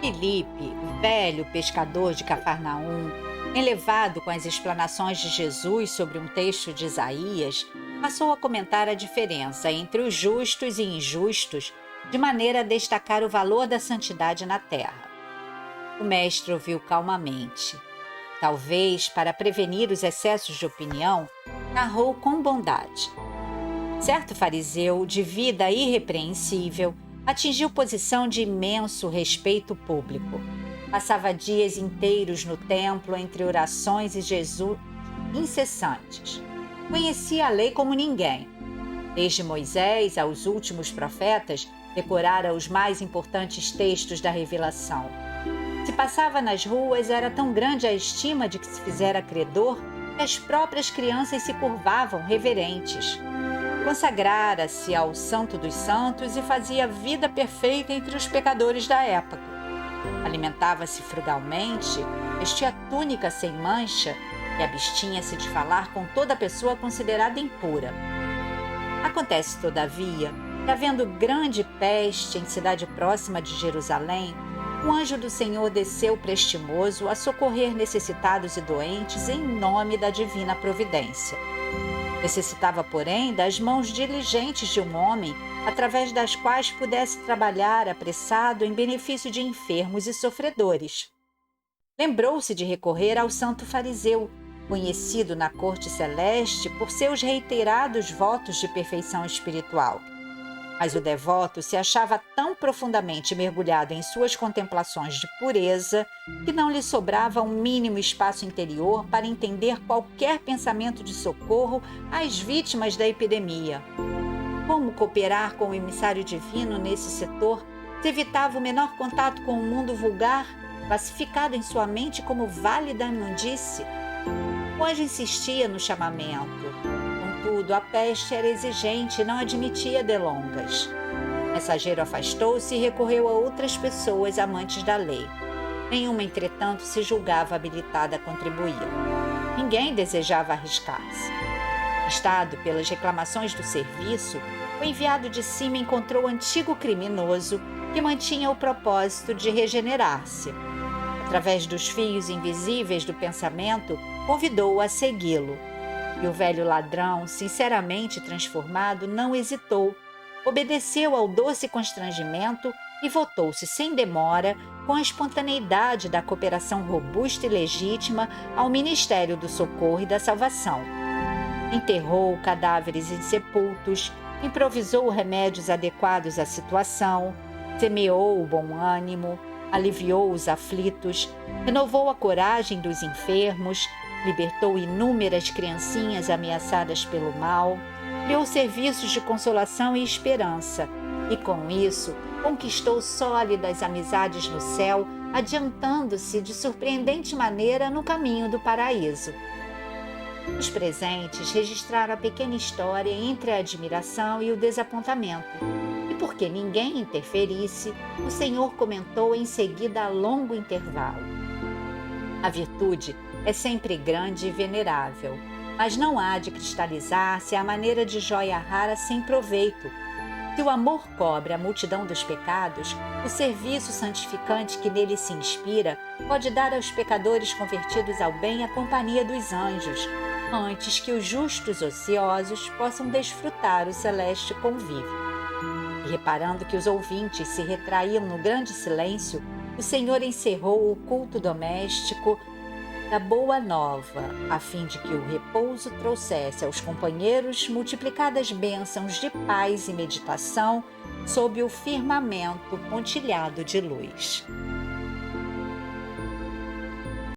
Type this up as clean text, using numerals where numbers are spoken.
Filipe, o velho pescador de Cafarnaum, enlevado com as explanações de Jesus sobre um texto de Isaías, passou a comentar a diferença entre os justos e injustos, de maneira a destacar o valor da santidade na terra. O mestre ouviu calmamente. Talvez, para prevenir os excessos de opinião, narrou com bondade. Certo fariseu, de vida irrepreensível, atingiu posição de imenso respeito público. Passava dias inteiros no templo entre orações e Jesus incessantes. Conhecia a lei como ninguém. Desde Moisés aos últimos profetas, decorara os mais importantes textos da revelação. Se passava nas ruas, era tão grande a estima de que se fizera credor que as próprias crianças se curvavam reverentes. Consagrara-se ao Santo dos Santos e fazia vida perfeita entre os pecadores da época. Alimentava-se frugalmente, vestia túnica sem mancha e abstinha-se de falar com toda pessoa considerada impura. Acontece, todavia, que, havendo grande peste em cidade próxima de Jerusalém, um anjo do Senhor desceu prestimoso a socorrer necessitados e doentes em nome da divina providência. Necessitava, porém, das mãos diligentes de um homem, através das quais pudesse trabalhar apressado em benefício de enfermos e sofredores. Lembrou-se de recorrer ao santo fariseu, conhecido na corte celeste por seus reiterados votos de perfeição espiritual. Mas o devoto se achava tão profundamente mergulhado em suas contemplações de pureza que não lhe sobrava um mínimo espaço interior para entender qualquer pensamento de socorro às vítimas da epidemia. Como cooperar com o emissário divino nesse setor se evitava o menor contato com o mundo vulgar, classificado em sua mente como vale da imundície? O anjo insistia no chamamento. Contudo, a peste era exigente e não admitia delongas. O mensageiro afastou-se e recorreu a outras pessoas amantes da lei. Nenhuma, entretanto, se julgava habilitada a contribuir. Ninguém desejava arriscar-se. Instado pelas reclamações do serviço, o enviado de cima encontrou o antigo criminoso que mantinha o propósito de regenerar-se. Através dos fios invisíveis do pensamento, convidou-o a segui-lo. E o velho ladrão, sinceramente transformado, não hesitou, obedeceu ao doce constrangimento e votou-se sem demora, com a espontaneidade da cooperação robusta e legítima, ao ministério do socorro e da salvação. Enterrou cadáveres insepultos, improvisou remédios adequados à situação, semeou o bom ânimo, aliviou os aflitos, renovou a coragem dos enfermos, libertou inúmeras criancinhas ameaçadas pelo mal, criou serviços de consolação e esperança, e com isso conquistou sólidas amizades no céu, adiantando-se de surpreendente maneira no caminho do paraíso. Os presentes registraram a pequena história entre a admiração e o desapontamento, e porque ninguém interferisse, o Senhor comentou em seguida a longo intervalo. A virtude é sempre grande e venerável, mas não há de cristalizar-se à maneira de joia rara sem proveito. Se o amor cobre a multidão dos pecados, o serviço santificante que nele se inspira pode dar aos pecadores convertidos ao bem a companhia dos anjos, antes que os justos ociosos possam desfrutar o celeste convívio. E reparando que os ouvintes se retraíam no grande silêncio, o Senhor encerrou o culto doméstico da Boa Nova, a fim de que o repouso trouxesse aos companheiros multiplicadas bênçãos de paz e meditação sob o firmamento pontilhado de luz.